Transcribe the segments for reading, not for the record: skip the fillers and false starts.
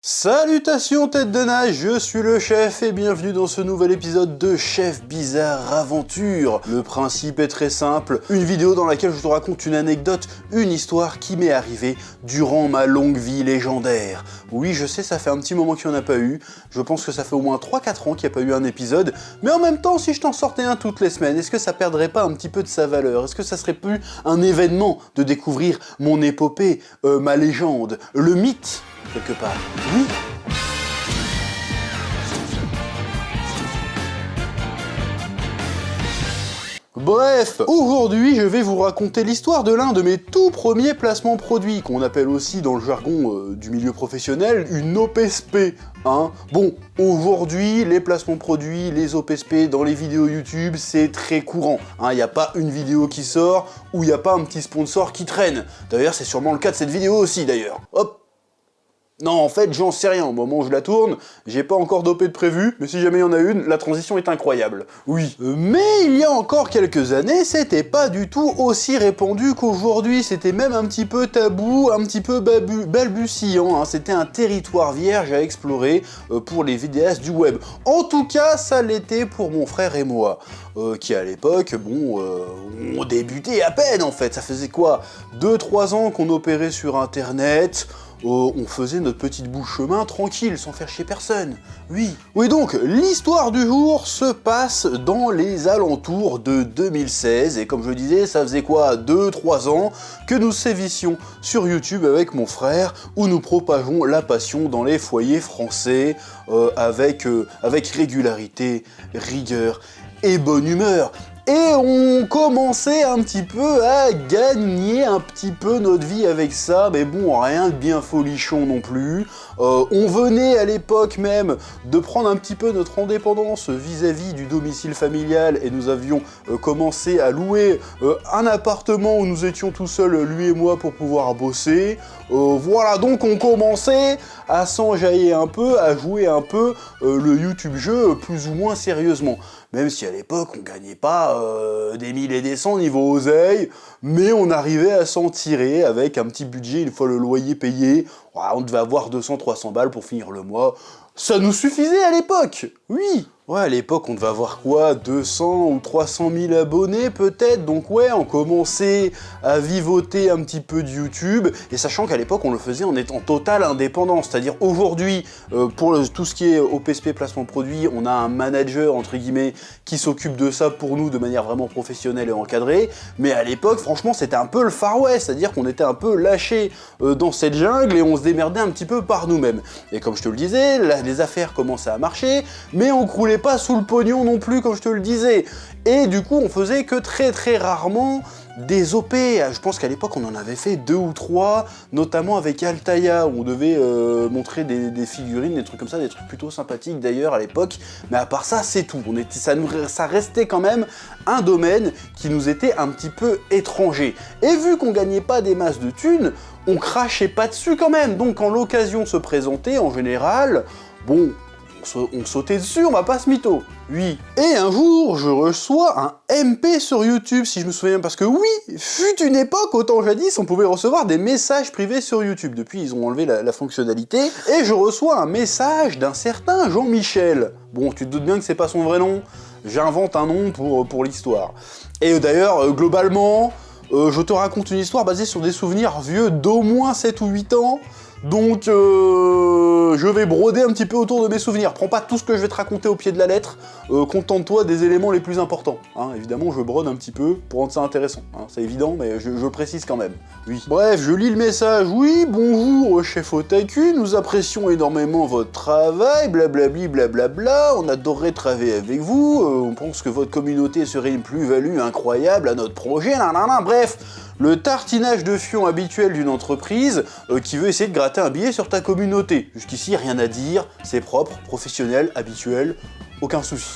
Salutations tête de nage, je suis le chef et bienvenue dans ce nouvel épisode de Chef Bizarre Aventure. Le principe est très simple, une vidéo dans laquelle je te raconte une anecdote, une histoire qui m'est arrivée durant ma longue vie légendaire. Oui, je sais, ça fait un petit moment qu'il n'y en a pas eu, je pense que ça fait au moins 3-4 ans qu'il n'y a pas eu un épisode, mais en même temps, si je t'en sortais un toutes les semaines, est-ce que ça perdrait pas un petit peu de sa valeur? Est-ce que ça serait plus un événement de découvrir mon épopée, ma légende, le mythe quelque part? Oui. Bref, aujourd'hui je vais vous raconter l'histoire de l'un de mes tout premiers placements produits, qu'on appelle aussi dans le jargon du milieu professionnel une OPSP. Bon, aujourd'hui, les placements produits, les OPSP dans les vidéos YouTube, c'est très courant. Il n'y a pas une vidéo qui sort où il n'y a pas un petit sponsor qui traîne. D'ailleurs, c'est sûrement le cas de cette vidéo aussi, d'ailleurs. Hop. Non, en fait, j'en sais rien. Au moment où je la tourne, j'ai pas encore d'OP de prévu, mais si jamais il y en a une, la transition est incroyable. Oui. Mais il y a encore quelques années, c'était pas du tout aussi répandu qu'aujourd'hui. C'était même un petit peu tabou, un petit peu balbutiant. C'était un territoire vierge à explorer pour les vidéastes du web. En tout cas, ça l'était pour mon frère et moi. Qui à l'époque, on débutait à peine en fait. Ça faisait quoi, 2-3 ans qu'on opérait sur internet. On faisait notre petite bout de chemin tranquille, sans faire chier personne. Oui. Oui, donc, l'histoire du jour se passe dans les alentours de 2016, et comme je le disais, ça faisait quoi, 2-3 ans que nous sévissions sur YouTube avec mon frère, où nous propageons la passion dans les foyers français, avec régularité, rigueur et bonne humeur. Et on commençait un petit peu à gagner un petit peu notre vie avec ça, mais bon, rien de bien folichon non plus. On venait à l'époque même de prendre un petit peu notre indépendance vis-à-vis du domicile familial et nous avions commencé à louer un appartement où nous étions tout seuls, lui et moi, pour pouvoir bosser. Voilà, donc on commençait à s'enjailler un peu, à jouer un peu le YouTube jeu plus ou moins sérieusement. Même si à l'époque on gagnait pas des 1000 et des cents niveau oseille, mais on arrivait à s'en tirer avec un petit budget une fois le loyer payé. On devait avoir 200-300 balles pour finir le mois. Ça nous suffisait à l'époque, oui. Ouais, à l'époque, on devait avoir quoi, 200 ou 300 000 abonnés peut-être, donc ouais, on commençait à vivoter un petit peu de YouTube, et sachant qu'à l'époque, on le faisait en étant total indépendant, c'est-à-dire aujourd'hui, pour tout ce qui est OPSP, placement produit, on a un manager, entre guillemets, qui s'occupe de ça pour nous de manière vraiment professionnelle et encadrée, mais à l'époque, franchement, c'était un peu le Far West, c'est-à-dire qu'on était un peu lâchés dans cette jungle, et on se démerdait un petit peu par nous-mêmes. Et comme je te le disais, les affaires commençaient à marcher, mais on croulait pas sous le pognon non plus, comme je te le disais. Et du coup, on faisait que très rarement des OP. Je pense qu'à l'époque, on en avait fait 2 ou 3, notamment avec Altaïa, où on devait montrer des figurines, des trucs comme ça, des trucs plutôt sympathiques d'ailleurs à l'époque. Mais à part ça, c'est tout. Ça restait quand même un domaine qui nous était un petit peu étranger. Et vu qu'on gagnait pas des masses de thunes, on crachait pas dessus quand même. Donc quand l'occasion se présentait, en général, bon, on sautait dessus, on va pas se mytho. Oui. Et un jour, je reçois un MP sur YouTube, si je me souviens, parce que oui, fut une époque, autant jadis, on pouvait recevoir des messages privés sur YouTube. Depuis, ils ont enlevé la fonctionnalité, et je reçois un message d'un certain Jean-Michel. Bon, tu te doutes bien que c'est pas son vrai nom, j'invente un nom pour l'histoire. Et d'ailleurs, globalement, je te raconte une histoire basée sur des souvenirs vieux d'au moins 7 ou 8 ans, donc je vais broder un petit peu autour de mes souvenirs. Prends pas tout ce que je vais te raconter au pied de la lettre, contente-toi des éléments les plus importants. Évidemment, je brode un petit peu pour rendre ça intéressant. C'est évident, mais je le précise quand même. Oui. Bref, je lis le message. Oui, bonjour, chef Otaku, nous apprécions énormément votre travail, blablabli, blablabla, on adorerait travailler avec vous, on pense que votre communauté serait une plus-value incroyable à notre projet, bref. Le tartinage de fion habituel d'une entreprise qui veut essayer de gratter un billet sur ta communauté. Jusqu'ici, rien à dire, c'est propre, professionnel, habituel, aucun souci.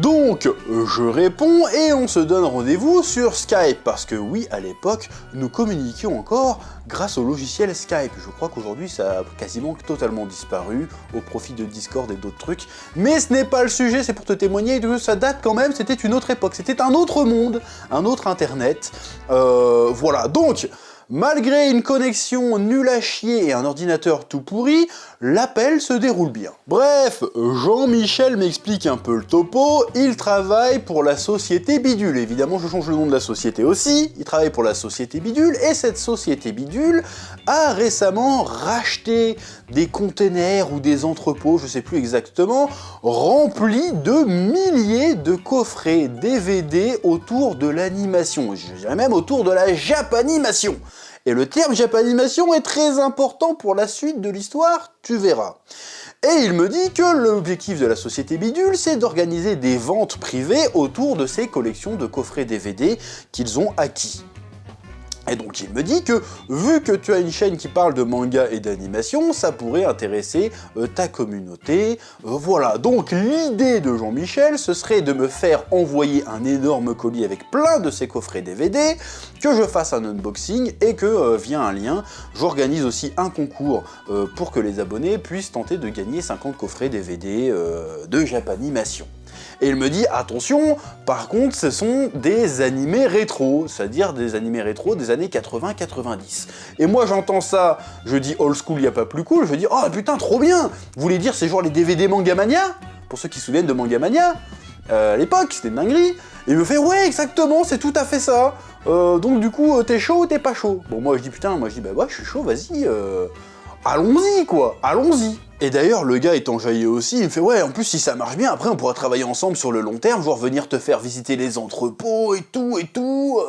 Donc, je réponds et on se donne rendez-vous sur Skype, parce que oui, à l'époque, nous communiquions encore grâce au logiciel Skype. Je crois qu'aujourd'hui, ça a quasiment totalement disparu, au profit de Discord et d'autres trucs. Mais ce n'est pas le sujet, c'est pour te témoigner que ça date quand même, c'était une autre époque, c'était un autre monde, un autre internet. Voilà, donc, Malgré une connexion nulle à chier et un ordinateur tout pourri, l'appel se déroule bien. Bref, Jean-Michel m'explique un peu le topo, il travaille pour la société Bidule. Évidemment, je change le nom de la société aussi, il travaille pour la société Bidule, et cette société Bidule a récemment racheté des containers ou des entrepôts, je sais plus exactement, remplis de milliers de coffrets DVD autour de l'animation, je dirais même autour de la japanimation. Et le terme japanimation est très important pour la suite de l'histoire, tu verras. Et il me dit que l'objectif de la société Bidule, c'est d'organiser des ventes privées autour de ces collections de coffrets DVD qu'ils ont acquis. Et donc il me dit que, vu que tu as une chaîne qui parle de manga et d'animation, ça pourrait intéresser ta communauté. Voilà, donc l'idée de Jean-Michel, ce serait de me faire envoyer un énorme colis avec plein de ces coffrets DVD, que je fasse un unboxing et que, via un lien, j'organise aussi un concours pour que les abonnés puissent tenter de gagner 50 coffrets DVD de Japanimation. Et il me dit, attention, par contre, ce sont des animés rétro, c'est-à-dire des animés rétro des années 80-90. Et moi, j'entends ça, je dis old school, y a pas plus cool, je dis, oh putain, trop bien! Vous voulez dire, c'est genre les DVD Mangamania? Pour ceux qui se souviennent de Mangamania, à l'époque, c'était une dinguerie. Et il me fait, ouais, exactement, c'est tout à fait ça. Donc du coup, t'es chaud ou t'es pas chaud? Bon, moi, je dis, putain, bah ouais, je suis chaud, vas-y, allons-y, quoi, allons-y. Et d'ailleurs, le gars étant jaillé aussi, il me fait « Ouais, en plus, si ça marche bien, après, on pourra travailler ensemble sur le long terme, genre venir te faire visiter les entrepôts et tout,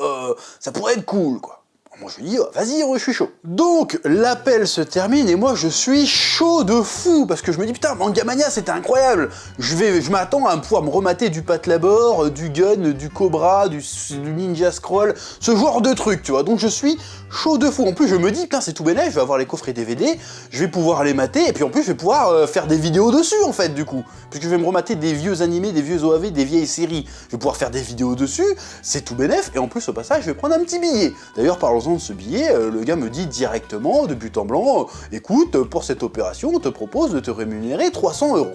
ça pourrait être cool, quoi. » Moi, je lui dis « Vas-y, je suis chaud. » Donc, l'appel se termine et moi, je suis chaud de fou, parce que je me dis « Putain, Mangamania, c'était incroyable. Je m'attends à pouvoir me remater du Patlabor, du Gun, du Cobra, du Ninja Scroll, ce genre de trucs, tu vois. Donc, je suis chaud de fou. En plus, je me dis, putain, c'est tout bénef, je vais avoir les coffrets DVD, je vais pouvoir les mater, et puis en plus, je vais pouvoir faire des vidéos dessus, en fait, du coup. Puisque je vais me remater des vieux animés, des vieux OAV, des vieilles séries. Je vais pouvoir faire des vidéos dessus, c'est tout bénef, et en plus, au passage, je vais prendre un petit billet. D'ailleurs, parlons-en de ce billet, le gars me dit directement, de but en blanc, écoute, pour cette opération, on te propose de te rémunérer 300 €.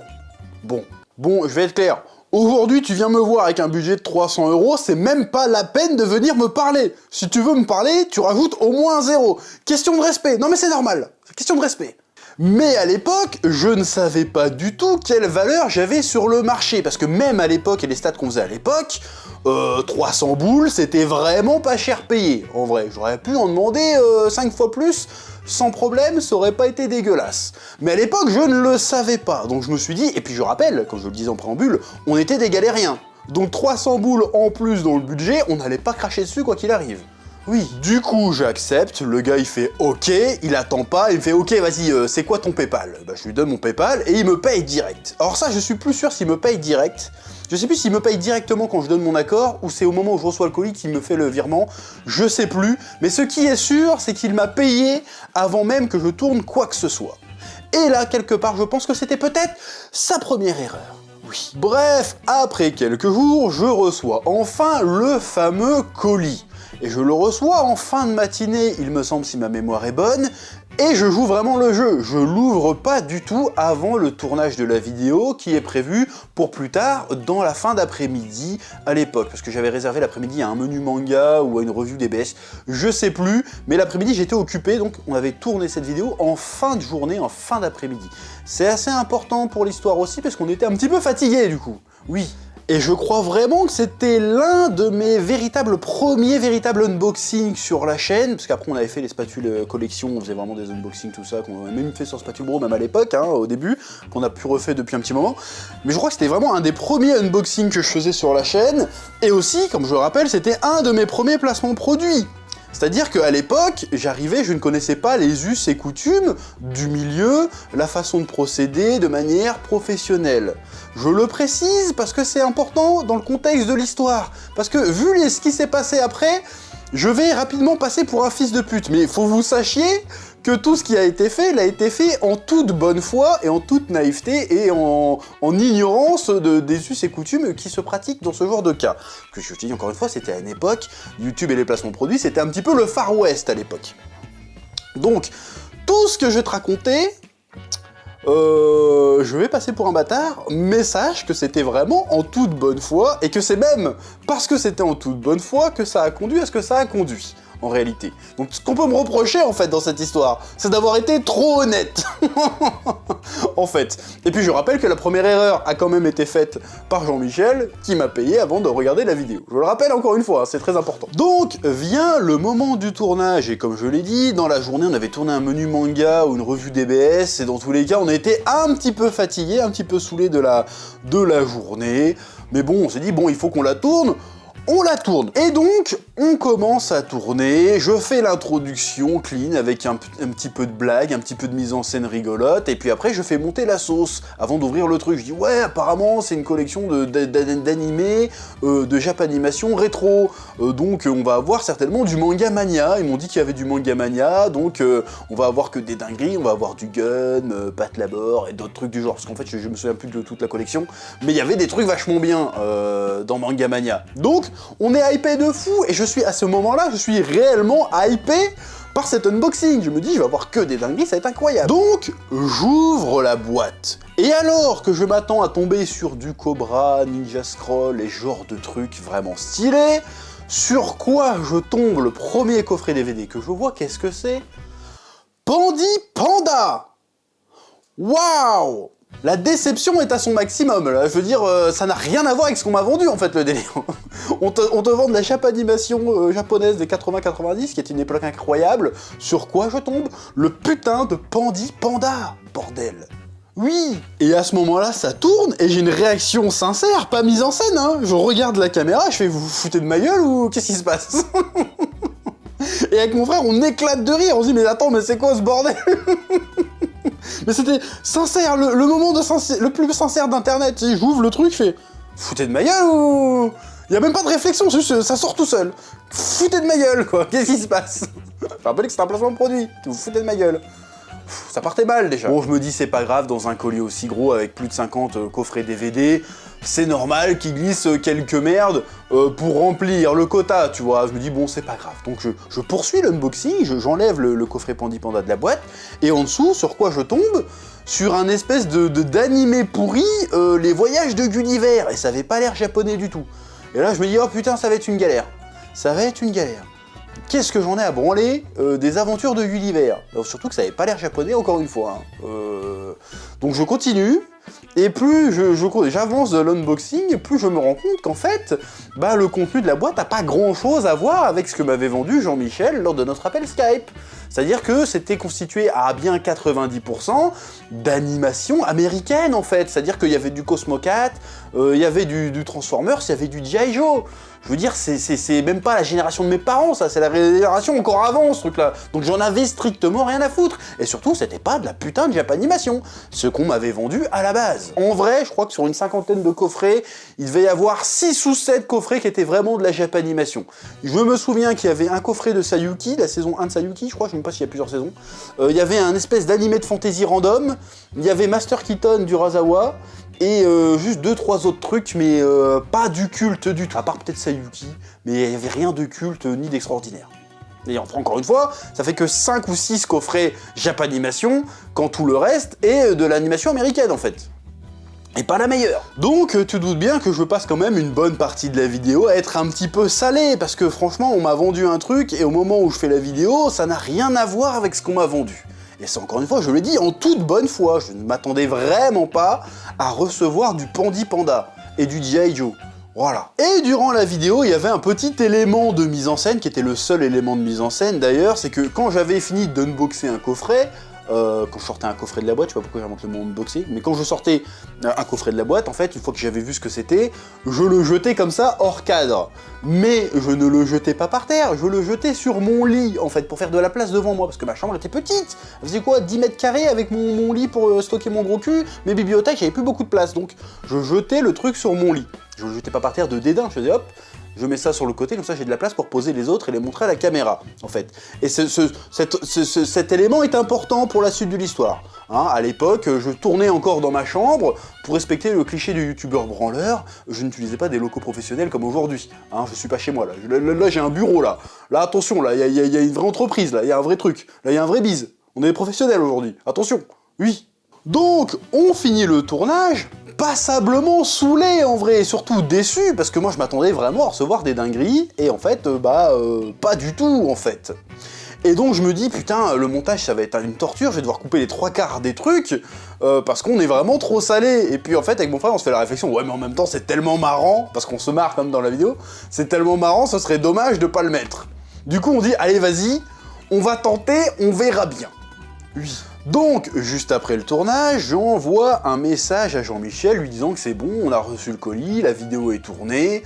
Bon, je vais être clair. Aujourd'hui, tu viens me voir avec un budget de 300 €, c'est même pas la peine de venir me parler. Si tu veux me parler, tu rajoutes au moins un 0. Question de respect. Non mais c'est normal, c'est question de respect. Mais à l'époque, je ne savais pas du tout quelle valeur j'avais sur le marché, parce que même à l'époque, et les stats qu'on faisait à l'époque, 300 boules, c'était vraiment pas cher payé. En vrai, j'aurais pu en demander 5 fois plus, sans problème, ça aurait pas été dégueulasse. Mais à l'époque, je ne le savais pas, donc je me suis dit, et puis je rappelle, comme je le disais en préambule, on était des galériens. Donc 300 boules en plus dans le budget, on n'allait pas cracher dessus quoi qu'il arrive. Oui, du coup j'accepte, le gars il fait ok, il attend pas, il me fait ok vas-y, c'est quoi ton Paypal? Bah je lui donne mon Paypal et il me paye direct. Alors ça je suis plus sûr s'il me paye direct, je sais plus s'il me paye directement quand je donne mon accord ou c'est au moment où je reçois le colis qu'il me fait le virement, je sais plus, mais ce qui est sûr c'est qu'il m'a payé avant même que je tourne quoi que ce soit. Et là quelque part je pense que c'était peut-être sa première erreur. Oui. Bref, après quelques jours, je reçois enfin le fameux colis. Et je le reçois en fin de matinée, il me semble, si ma mémoire est bonne, et je joue vraiment le jeu. Je l'ouvre pas du tout avant le tournage de la vidéo qui est prévu pour plus tard, dans la fin d'après-midi à l'époque, parce que j'avais réservé l'après-midi à un menu manga ou à une review DBS, je sais plus, mais l'après-midi j'étais occupé, donc on avait tourné cette vidéo en fin de journée, en fin d'après-midi. C'est assez important pour l'histoire aussi, parce qu'on était un petit peu fatigués du coup, oui. Et je crois vraiment que c'était l'un de mes premiers véritables unboxings sur la chaîne, parce qu'après on avait fait les spatules collection, on faisait vraiment des unboxings, tout ça, qu'on avait même fait sur Spatule Bro, même à l'époque, hein, au début, qu'on a pu refaire depuis un petit moment. Mais je crois que c'était vraiment un des premiers unboxings que je faisais sur la chaîne, et aussi, comme je le rappelle, c'était un de mes premiers placements produits. C'est-à-dire qu'à l'époque, j'arrivais, je ne connaissais pas les us et coutumes du milieu, la façon de procéder de manière professionnelle. Je le précise parce que c'est important dans le contexte de l'histoire. Parce que vu ce qui s'est passé après, je vais rapidement passer pour un fils de pute. Mais il faut que vous sachiez que tout ce qui a été fait, l'a été fait en toute bonne foi et en toute naïveté et en ignorance des us et coutumes qui se pratiquent dans ce genre de cas. Que je te dis encore une fois, c'était à une époque, YouTube et les placements produits, c'était un petit peu le Far West à l'époque. Donc, tout ce que je vais te raconter, je vais passer pour un bâtard, mais sache que c'était vraiment en toute bonne foi, et que c'est même parce que c'était en toute bonne foi que ça a conduit à ce que ça a conduit. en réalité. Donc ce qu'on peut me reprocher en fait dans cette histoire, c'est d'avoir été trop honnête. En fait. Et puis je rappelle que la première erreur a quand même été faite par Jean-Michel, qui m'a payé avant de regarder la vidéo. Je le rappelle encore une fois, hein, c'est très important. Donc vient le moment du tournage, et comme je l'ai dit, dans la journée on avait tourné un menu manga ou une revue DBS, et dans tous les cas on était un petit peu fatigué, un petit peu saoulé de la journée. Mais bon, on s'est dit, bon, il faut qu'on la tourne. On la tourne. Et donc, on commence à tourner, je fais l'introduction clean avec un petit peu de blague, un petit peu de mise en scène rigolote, et puis après je fais monter la sauce avant d'ouvrir le truc. Je dis ouais, apparemment c'est une collection d'animés, de Japanimation rétro, donc on va avoir certainement du manga mania. Ils m'ont dit qu'il y avait du manga mania, donc on va avoir que des dingueries, on va avoir du Gun, Pat Labor et d'autres trucs du genre, parce qu'en fait je me souviens plus de toute la collection, mais il y avait des trucs vachement bien dans manga mania. Donc on est hypé de fou, et je suis à ce moment-là, je suis réellement hypé par cet unboxing. Je me dis, je vais avoir que des dingueries, ça va être incroyable. Donc, j'ouvre la boîte. Et alors que je m'attends à tomber sur du Cobra, Ninja Scroll et ce genre de trucs vraiment stylés, sur quoi je tombe le premier coffret DVD que je vois, qu'est-ce que c'est? Pandy Panda! Waouh! La déception est à son maximum, là. Je veux dire, ça n'a rien à voir avec ce qu'on m'a vendu, en fait, le délire. on te vend de la Japanimation japonaise des 80-90, qui est une époque incroyable. Sur quoi je tombe? Le putain de Pandy Panda, bordel. Oui. Et à ce moment-là, ça tourne, et j'ai une réaction sincère, pas mise en scène, hein. Je regarde la caméra, je fais, vous vous foutez de ma gueule, ou qu'est-ce qui se passe? Et avec mon frère, on éclate de rire, on se dit, mais attends, mais c'est quoi ce bordel? Mais c'était sincère, le moment le plus sincère d'internet. J'ouvre le truc, je fais foutez de ma gueule ou... Il y a même pas de réflexion, juste ça sort tout seul. Foutez de ma gueule, quoi, qu'est-ce qui se passe? Je rappelle que c'est un placement de produit, vous foutez de ma gueule. Ça partait mal déjà. Bon, je me dis c'est pas grave, dans un colis aussi gros avec plus de 50 coffrets DVD, c'est normal qu'ils glissent quelques merdes pour remplir le quota, tu vois. Je me dis bon, c'est pas grave. Donc je poursuis l'unboxing, j'enlève le coffret Pandy Panda de la boîte, et en dessous, sur quoi je tombe? Sur un espèce d'animé pourri, les voyages de Gulliver, et ça avait pas l'air japonais du tout. Et là je me dis oh putain, ça va être une galère. Ça va être une galère. Qu'est-ce que j'en ai à branler des aventures de Gulliver. Alors, surtout que ça n'avait pas l'air japonais, encore une fois. Hein. Donc je continue, et plus j'avance de l'unboxing, plus je me rends compte qu'en fait, bah, le contenu de la boîte n'a pas grand-chose à voir avec ce que m'avait vendu Jean-Michel lors de notre appel Skype. C'est-à-dire que c'était constitué à bien 90% d'animation américaine, en fait. C'est-à-dire qu'il y avait du Cosmo Cat, il y avait du Transformers, il y avait du G.I. Joe. Je veux dire, c'est même pas la génération de mes parents, ça, c'est la génération encore avant, ce truc-là. Donc j'en avais strictement rien à foutre. Et surtout, c'était pas de la putain de Japanimation, ce qu'on m'avait vendu à la base. En vrai, je crois que sur une cinquantaine de coffrets, il devait y avoir 6 ou 7 coffrets qui étaient vraiment de la Japanimation. Je me souviens qu'il y avait un coffret de Sayuki, la saison 1 de Sayuki, je crois, je ne sais même pas s'il y a plusieurs saisons. Il y avait un espèce d'animé de fantasy random, il y avait Master Keaton du Urasawa, et juste 2-3 autres trucs, mais pas du culte du tout. À part peut-être Sayuki, mais il n'y avait rien de culte ni d'extraordinaire. Et enfin, encore une fois, ça fait que 5 ou 6 coffrets Japanimation, quand tout le reste est de l'animation américaine en fait. Et pas la meilleure. Donc tu doutes bien que je passe quand même une bonne partie de la vidéo à être un petit peu salé, parce que franchement on m'a vendu un truc, et au moment où je fais la vidéo, ça n'a rien à voir avec ce qu'on m'a vendu. Et c'est encore une fois, je le dis en toute bonne foi, je ne m'attendais vraiment pas à recevoir du Pandy Panda et du G.I. Joe. Voilà. Et durant la vidéo, il y avait un petit élément de mise en scène, qui était le seul élément de mise en scène d'ailleurs, c'est que quand j'avais fini d'unboxer un coffret, quand je sortais un coffret de la boîte, je sais pas pourquoi j'invente le mot unboxing, mais quand je sortais un coffret de la boîte, en fait, une fois que j'avais vu ce que c'était, je le jetais comme ça hors cadre. Mais je ne le jetais pas par terre, je le jetais sur mon lit, en fait, pour faire de la place devant moi, parce que ma chambre était petite. Elle faisait quoi, 10 mètres carrés avec mon lit pour stocker mon gros cul, mes bibliothèques, j'avais plus beaucoup de place, donc je jetais le truc sur mon lit. Je le jetais pas par terre de dédain, je faisais hop, je mets ça sur le côté, comme ça j'ai de la place pour poser les autres et les montrer à la caméra, en fait. Et cet élément est important pour la suite de l'histoire. Hein, à l'époque, je tournais encore dans ma chambre, pour respecter le cliché du youtubeur branleur, je n'utilisais pas des locaux professionnels comme aujourd'hui. Hein, je suis pas chez moi, là. Là j'ai un bureau, là. Là, attention, là, il y a une vraie entreprise, là, il y a un vrai truc. Là, il y a un vrai bise. On est des professionnels aujourd'hui. Attention, oui. Donc, on finit le tournage, passablement saoulé en vrai, et surtout déçu, parce que moi je m'attendais vraiment à recevoir des dingueries, et en fait, pas du tout en fait. Et donc je me dis, putain, le montage ça va être une torture, je vais devoir couper les 3/4 des trucs, parce qu'on est vraiment trop salé. Et puis en fait, avec mon frère, on se fait la réflexion, ouais mais en même temps c'est tellement marrant, parce qu'on se marre comme dans la vidéo, c'est tellement marrant, ce serait dommage de pas le mettre. Du coup on dit, allez vas-y, on va tenter, on verra bien. Oui. Donc, juste après le tournage, j'envoie un message à Jean-Michel lui disant que c'est bon, on a reçu le colis, la vidéo est tournée,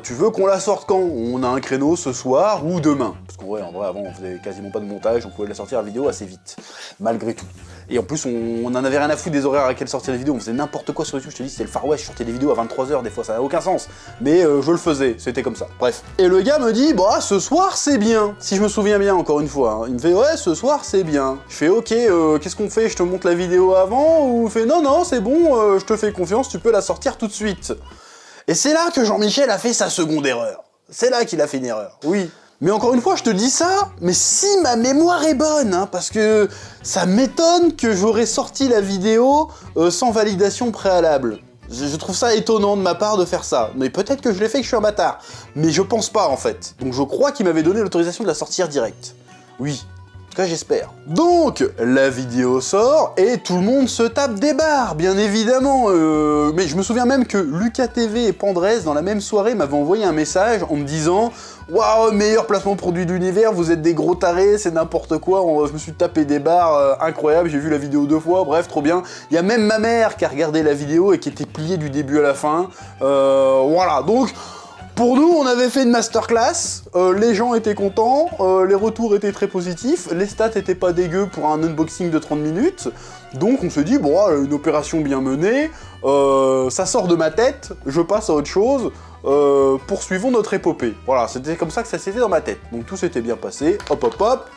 tu veux qu'on la sorte quand? On a un créneau ce soir ou demain. Parce qu'en vrai, avant, on faisait quasiment pas de montage, on pouvait la sortir la vidéo assez vite, malgré tout. Et en plus, on en avait rien à foutre des horaires à laquelle sortir les vidéos, on faisait n'importe quoi sur YouTube, je te dis, c'était le Far West, je sortais des vidéos à 23 h des fois, ça n'a aucun sens. Mais je le faisais, c'était comme ça, bref. Et le gars me dit, bah ce soir c'est bien, si je me souviens bien encore une fois, hein. Il me fait, ouais ce soir c'est bien. Je fais, ok, qu'est-ce qu'on fait, je te montre la vidéo avant? Ou il fait, non, c'est bon, je te fais confiance, tu peux la sortir tout de suite. Et c'est là que Jean-Michel a fait sa seconde erreur. C'est là qu'il a fait une erreur, oui. Mais encore une fois, je te dis ça, mais si ma mémoire est bonne, hein, parce que ça m'étonne que j'aurais sorti la vidéo sans validation préalable. Je trouve ça étonnant de ma part de faire ça. Mais peut-être que je l'ai fait et que je suis un bâtard. Mais je pense pas, en fait. Donc je crois qu'il m'avait donné l'autorisation de la sortir direct. Oui. En tout cas, j'espère. Donc, la vidéo sort et tout le monde se tape des barres, bien évidemment. Mais je me souviens même que Lucas TV et Pandrez, dans la même soirée, m'avaient envoyé un message en me disant « Waouh, meilleur placement produit de l'univers, vous êtes des gros tarés, c'est n'importe quoi, je me suis tapé des barres, incroyable, j'ai vu la vidéo 2 fois, bref, trop bien. » Il y a même ma mère qui a regardé la vidéo et qui était pliée du début à la fin. Voilà, donc... Pour nous, on avait fait une masterclass, les gens étaient contents, les retours étaient très positifs, les stats étaient pas dégueux pour un unboxing de 30 minutes, donc on se dit, bon, une opération bien menée, ça sort de ma tête, je passe à autre chose, poursuivons notre épopée. Voilà, c'était comme ça que ça s'était dans ma tête. Donc tout s'était bien passé, hop hop hop,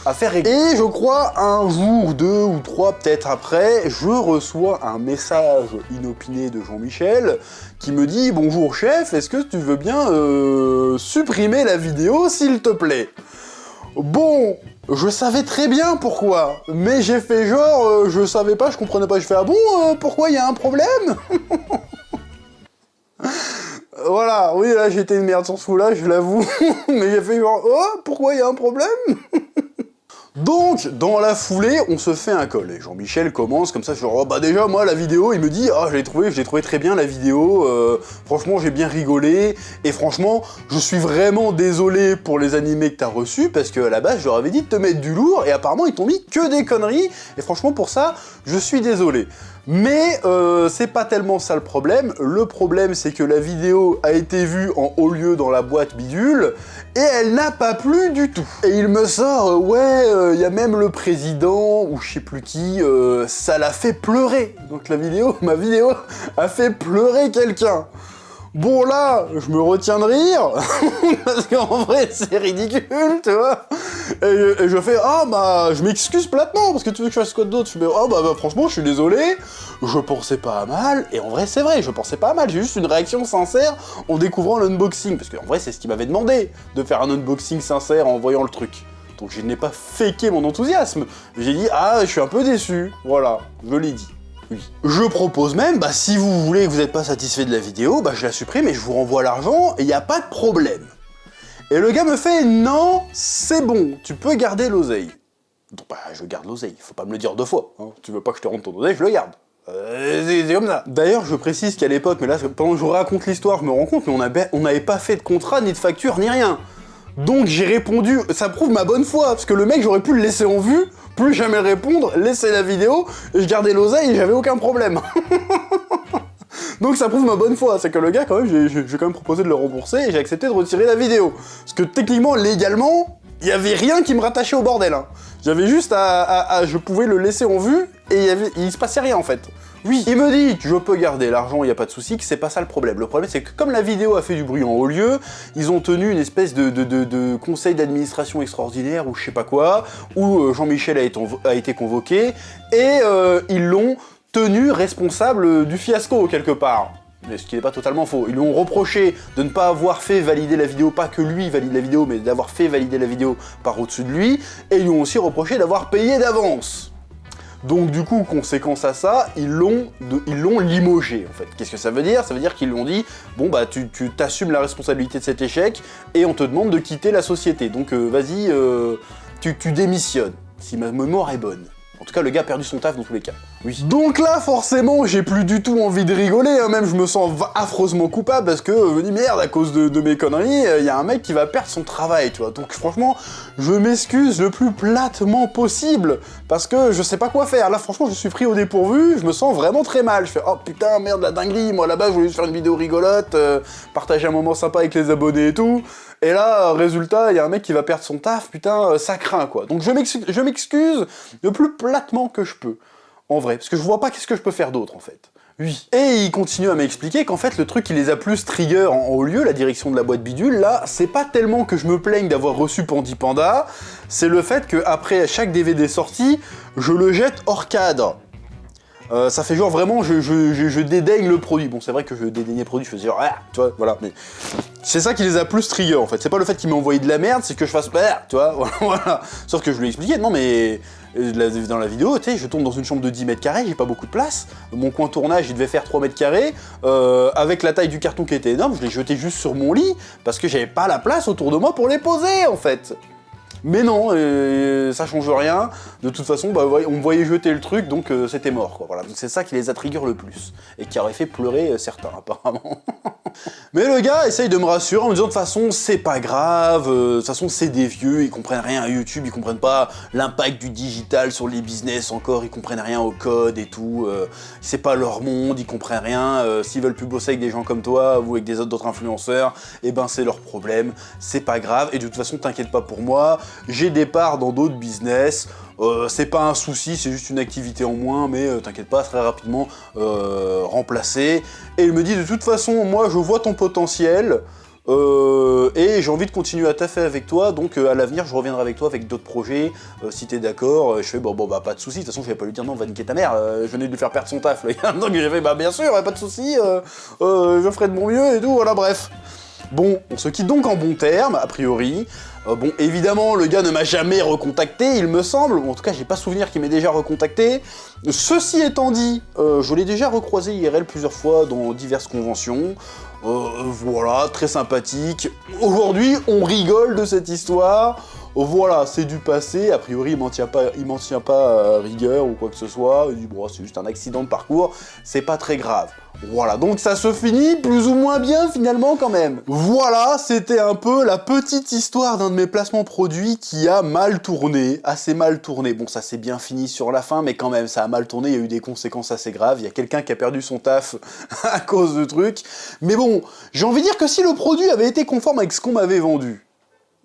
affaire réglée. Et je crois un jour, 2 ou 3 peut-être après, je reçois un message inopiné de Jean-Michel qui me dit « Bonjour chef, est-ce que tu veux bien supprimer la vidéo s'il te plaît ?» Bon, je savais très bien pourquoi, mais j'ai fait genre, je savais pas, je comprenais pas, je fais « Ah bon, pourquoi il y a un problème ?» Voilà, oui là j'étais une merde sur ce coup-là, je l'avoue, mais j'ai fait genre « Oh, pourquoi il y a un problème ?» Donc, dans la foulée, on se fait un call. Et Jean-Michel commence comme ça, genre, oh, bah déjà, moi, la vidéo, il me dit, ah, je l'ai trouvé très bien, la vidéo, franchement, j'ai bien rigolé, et franchement, je suis vraiment désolé pour les animés que t'as reçus, parce qu'à la base, je leur avais dit de te mettre du lourd, et apparemment, ils t'ont mis que des conneries, et franchement, pour ça, je suis désolé. Mais c'est pas tellement ça le problème c'est que la vidéo a été vue en haut lieu dans la boîte bidule, et elle n'a pas plu du tout. Et il me sort, ouais, il y a même le président, ou je sais plus qui, ça l'a fait pleurer. Donc ma vidéo a fait pleurer quelqu'un. Bon là, je me retiens de rire, parce qu'en vrai c'est ridicule, tu vois. Et je fais, ah bah, je m'excuse platement, parce que tu veux que je fasse quoi d'autre? Je fais, ah bah franchement, je suis désolé, je pensais pas à mal, et en vrai c'est vrai, je pensais pas à mal, j'ai juste une réaction sincère en découvrant l'unboxing, parce qu'en vrai c'est ce qu'il m'avait demandé, de faire un unboxing sincère en voyant le truc. Donc je n'ai pas faké mon enthousiasme, j'ai dit, ah, je suis un peu déçu, voilà, je l'ai dit. Oui. Je propose même, bah si vous voulez que vous n'êtes pas satisfait de la vidéo, bah je la supprime et je vous renvoie l'argent et il n'y a pas de problème. Et le gars me fait, non, c'est bon, tu peux garder l'oseille. Donc bah je garde l'oseille, faut pas me le dire 2 fois, hein. Tu veux pas que je te rende ton oseille, je le garde. C'est comme ça. D'ailleurs, je précise qu'à l'époque, mais là, pendant que je vous raconte l'histoire, je me rends compte, mais on n'avait pas fait de contrat, ni de facture, ni rien. Donc j'ai répondu, ça prouve ma bonne foi, parce que le mec, j'aurais pu le laisser en vue, plus jamais répondre, laisser la vidéo, et je gardais l'oseille et j'avais aucun problème. Donc ça prouve ma bonne foi, c'est que le gars, quand même, j'ai quand même proposé de le rembourser et j'ai accepté de retirer la vidéo. Parce que techniquement, légalement, il y avait rien qui me rattachait au bordel. Hein. J'avais juste je pouvais le laisser en vue et il se passait rien en fait. Oui, il me dit que je peux garder l'argent, il n'y a pas de souci, que c'est pas ça le problème. Le problème, c'est que comme la vidéo a fait du bruit en haut lieu, ils ont tenu une espèce de conseil d'administration extraordinaire ou je sais pas quoi, où Jean-Michel a été convoqué, et ils l'ont tenu responsable du fiasco quelque part. Mais ce qui n'est pas totalement faux. Ils lui ont reproché de ne pas avoir fait valider la vidéo, pas que lui valide la vidéo, mais d'avoir fait valider la vidéo par au-dessus de lui, et ils lui ont aussi reproché d'avoir payé d'avance. Donc du coup, conséquence à ça, ils l'ont limogé en fait. Qu'est-ce que ça veut dire? Ça veut dire qu'ils lui ont dit, bon bah tu t'assumes la responsabilité de cet échec et on te demande de quitter la société. Donc vas-y, tu démissionnes, si ma mémoire est bonne. En tout cas, le gars a perdu son taf dans tous les cas. Oui. Donc là, forcément, j'ai plus du tout envie de rigoler, hein. Même je me sens affreusement coupable parce que, je me dis merde, à cause de mes conneries, il y a un mec qui va perdre son travail, tu vois. Donc franchement, je m'excuse le plus platement possible parce que je sais pas quoi faire. Là, franchement, je suis pris au dépourvu, je me sens vraiment très mal. Je fais, oh putain, merde, la dinguerie, moi là-bas, je voulais juste faire une vidéo rigolote, partager un moment sympa avec les abonnés et tout. Et là, résultat, il y a un mec qui va perdre son taf, putain, ça craint, quoi. Donc je m'excuse le plus platement que je peux, en vrai, parce que je vois pas qu'est-ce que je peux faire d'autre, en fait. Oui. Et il continue à m'expliquer qu'en fait, le truc qui les a plus trigger en haut lieu, la direction de la boîte bidule, là, c'est pas tellement que je me plaigne d'avoir reçu Pandi Panda, c'est le fait qu'après chaque DVD sorti, je le jette hors cadre. Ça fait genre vraiment, je dédaigne le produit. Bon, c'est vrai que je dédaignais le produit, je faisais genre, ah, tu vois, voilà, mais... C'est ça qui les a plus trigger, en fait. C'est pas le fait qu'il m'ait envoyé de la merde, c'est que je fasse, ah, tu vois, voilà. Sauf que je lui ai expliqué, non mais... Dans la vidéo, tu sais, je tourne dans une chambre de 10 mètres carrés, j'ai pas beaucoup de place. Mon coin tournage, il devait faire 3 mètres carrés. Avec la taille du carton qui était énorme, je l'ai jeté juste sur mon lit, parce que j'avais pas la place autour de moi pour les poser, en fait. Mais non, ça change rien. De toute façon, bah, on me voyait jeter le truc, donc c'était mort, quoi. Voilà. Donc c'est ça qui les a trigger le plus. Et qui aurait fait pleurer certains, apparemment. Mais le gars essaye de me rassurer en me disant de toute façon c'est pas grave, de toute façon c'est des vieux, ils comprennent rien à YouTube, ils comprennent pas l'impact du digital sur les business encore, ils comprennent rien au code et tout, c'est pas leur monde, ils comprennent rien, s'ils veulent plus bosser avec des gens comme toi ou avec des autres influenceurs, et ben c'est leur problème, c'est pas grave, et de toute façon t'inquiète pas pour moi, j'ai des parts dans d'autres business, c'est pas un souci, c'est juste une activité en moins, mais t'inquiète pas, très rapidement remplacé. Et il me dit de toute façon, moi je vois ton potentiel, et j'ai envie de continuer à taffer avec toi, donc à l'avenir je reviendrai avec toi avec d'autres projets, si t'es d'accord. Je fais bon bah pas de soucis, de toute façon je vais pas lui dire non, va niquer ta mère, je venais de lui faire perdre son taf, là. Donc j'ai fait bah bien sûr, pas de soucis, je ferai de mon mieux et tout, voilà bref. Bon, on se quitte donc en bons termes, a priori. Bon, évidemment, le gars ne m'a jamais recontacté, il me semble, ou en tout cas, j'ai pas souvenir qu'il m'ait déjà recontacté. Ceci étant dit, je l'ai déjà recroisé IRL plusieurs fois dans diverses conventions. Voilà, très sympathique. Aujourd'hui, on rigole de cette histoire. Voilà, c'est du passé, a priori il m'en tient pas rigueur ou quoi que ce soit, il dit bon c'est juste un accident de parcours, c'est pas très grave. Voilà, donc ça se finit plus ou moins bien finalement quand même. Voilà, c'était un peu la petite histoire d'un de mes placements produits qui a mal tourné, assez mal tourné. Bon ça s'est bien fini sur la fin, mais quand même ça a mal tourné, il y a eu des conséquences assez graves, il y a quelqu'un qui a perdu son taf à cause de trucs. Mais bon, j'ai envie de dire que si le produit avait été conforme avec ce qu'on m'avait vendu,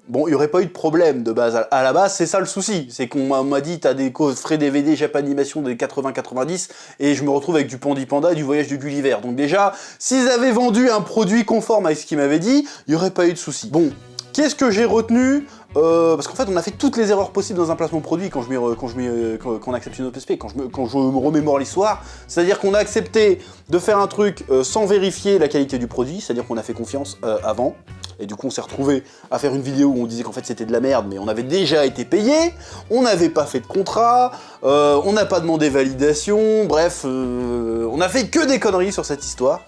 bon, il n'y aurait pas eu de problème de base. À la base, c'est ça le souci. C'est qu'on m'a dit, t'as des frais DVD Japanimation des 80-90, et je me retrouve avec du Pandi Panda et du Voyage de Gulliver. Donc déjà, s'ils avaient vendu un produit conforme avec ce qu'ils m'avaient dit, il n'y aurait pas eu de souci. Bon, qu'est-ce que j'ai retenu parce qu'en fait, on a fait toutes les erreurs possibles dans un placement produit quand on accepte une OPSP, quand je me remémore l'histoire. C'est-à-dire qu'on a accepté de faire un truc sans vérifier la qualité du produit, c'est-à-dire qu'on a fait confiance avant. Et du coup, on s'est retrouvé à faire une vidéo où on disait qu'en fait c'était de la merde, mais on avait déjà été payé, on n'avait pas fait de contrat, on n'a pas demandé validation, bref, on a fait que des conneries sur cette histoire.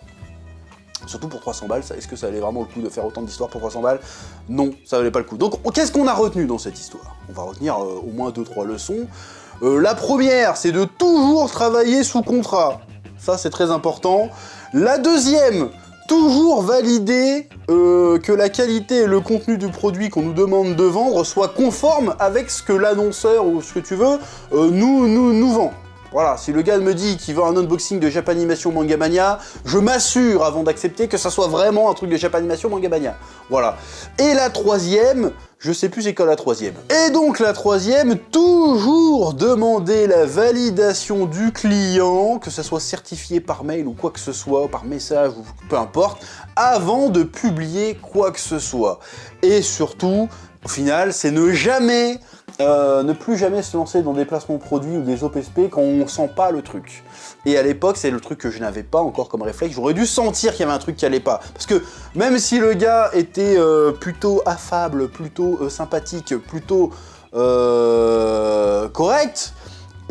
Surtout pour 300 balles, est-ce que ça valait vraiment le coup de faire autant d'histoires pour 300 balles? Non, ça valait pas le coup. Donc qu'est-ce qu'on a retenu dans cette histoire? On va retenir au moins 2-3 leçons. La première, c'est de toujours travailler sous contrat. Ça, c'est très important. La deuxième, toujours valider que la qualité et le contenu du produit qu'on nous demande de vendre soit conforme avec ce que l'annonceur ou ce que tu veux nous vend. Voilà, si le gars me dit qu'il veut un unboxing de Japanimation Manga Mania, je m'assure avant d'accepter que ça soit vraiment un truc de Japanimation Manga Mania. Voilà. Et la troisième, je sais plus c'est quoi la troisième. Et donc la troisième, toujours demander la validation du client, que ça soit certifié par mail ou quoi que ce soit, par message ou peu importe, avant de publier quoi que ce soit. Et surtout, au final, c'est ne plus jamais se lancer dans des placements produits ou des OPSP quand on sent pas le truc. Et à l'époque, c'est le truc que je n'avais pas encore comme réflexe, j'aurais dû sentir qu'il y avait un truc qui allait pas. Parce que même si le gars était plutôt affable, plutôt sympathique, plutôt correct,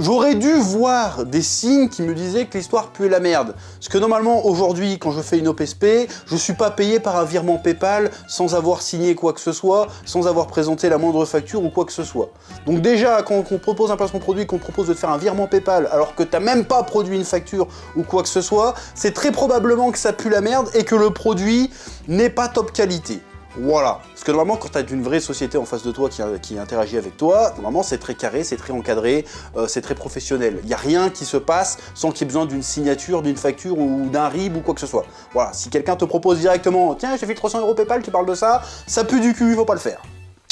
J'aurais dû voir des signes qui me disaient que l'histoire puait la merde. Parce que normalement, aujourd'hui, quand je fais une OPSP, je suis pas payé par un virement PayPal sans avoir signé quoi que ce soit, sans avoir présenté la moindre facture ou quoi que ce soit. Donc déjà, quand on propose un placement produit, qu'on te propose de te faire un virement PayPal alors que t'as même pas produit une facture ou quoi que ce soit, c'est très probablement que ça pue la merde et que le produit n'est pas top qualité. Voilà, parce que normalement quand tu as une vraie société en face de toi qui interagit avec toi, normalement c'est très carré, c'est très encadré, c'est très professionnel. Il n'y a rien qui se passe sans qu'il y ait besoin d'une signature, d'une facture ou d'un RIB ou quoi que ce soit. Voilà, si quelqu'un te propose directement, tiens j'ai fait 300 € PayPal, tu parles de ça pue du cul, il faut pas le faire.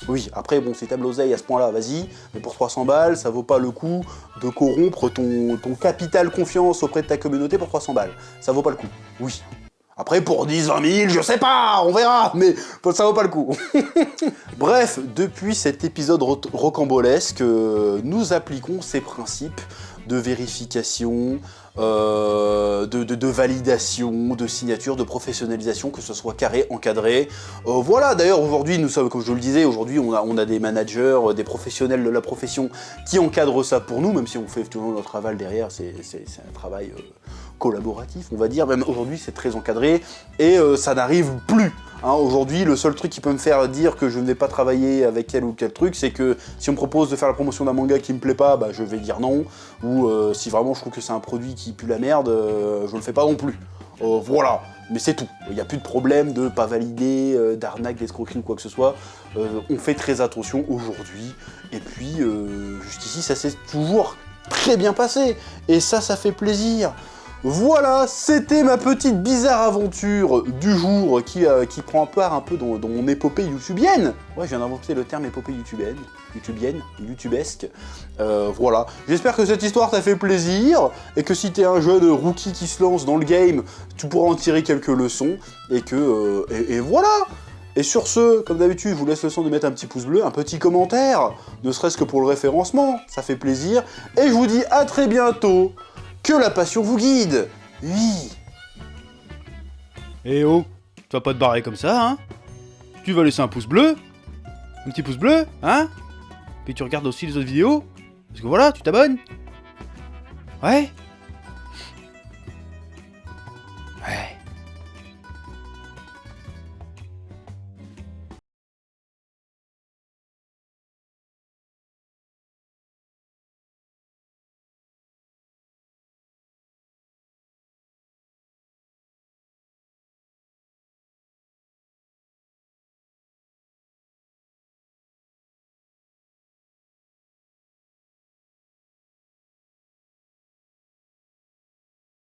Oui, après bon, si t'as de l'oseille à ce point-là, vas-y, mais pour 300 balles, ça vaut pas le coup de corrompre ton capital confiance auprès de ta communauté pour 300 balles. Ça vaut pas le coup, oui. Après, pour 10, 20 000, je sais pas, on verra, mais ça vaut pas le coup. Bref, depuis cet épisode rocambolesque, nous appliquons ces principes de vérification, de validation, de signature, de professionnalisation, que ce soit carré, encadré. Voilà, d'ailleurs, aujourd'hui, nous sommes, comme je le disais, aujourd'hui, on a des managers, des professionnels de la profession qui encadrent ça pour nous, même si on fait toujours notre aval derrière, c'est un travail collaboratif, on va dire. Même aujourd'hui, c'est très encadré et ça n'arrive plus. Hein, aujourd'hui, le seul truc qui peut me faire dire que je ne vais pas travailler avec tel ou tel truc, c'est que si on me propose de faire la promotion d'un manga qui me plaît pas, bah, je vais dire non. Ou si vraiment je trouve que c'est un produit qui pue la merde, je le fais pas non plus. Voilà, mais c'est tout. Il n'y a plus de problème de pas valider, d'arnaque, d'escroquerie ou quoi que ce soit. On fait très attention aujourd'hui. Et puis, jusqu'ici, ça s'est toujours très bien passé. Et ça fait plaisir. Voilà, c'était ma petite bizarre aventure du jour qui prend part un peu dans mon épopée youtubienne. Ouais, je viens d'inventer le terme épopée youtubesque. Voilà, j'espère que cette histoire t'a fait plaisir et que si t'es un jeune rookie qui se lance dans le game, tu pourras en tirer quelques leçons et que et voilà. Et sur ce, comme d'habitude, je vous laisse le soin de mettre un petit pouce bleu, un petit commentaire, ne serait-ce que pour le référencement, ça fait plaisir. Et je vous dis à très bientôt. Que la passion vous guide. Oui. Eh oh, tu vas pas te barrer comme ça, hein? Tu vas laisser un pouce bleu? Un petit pouce bleu, hein? Puis tu regardes aussi les autres vidéos? Parce que voilà, tu t'abonnes? Ouais?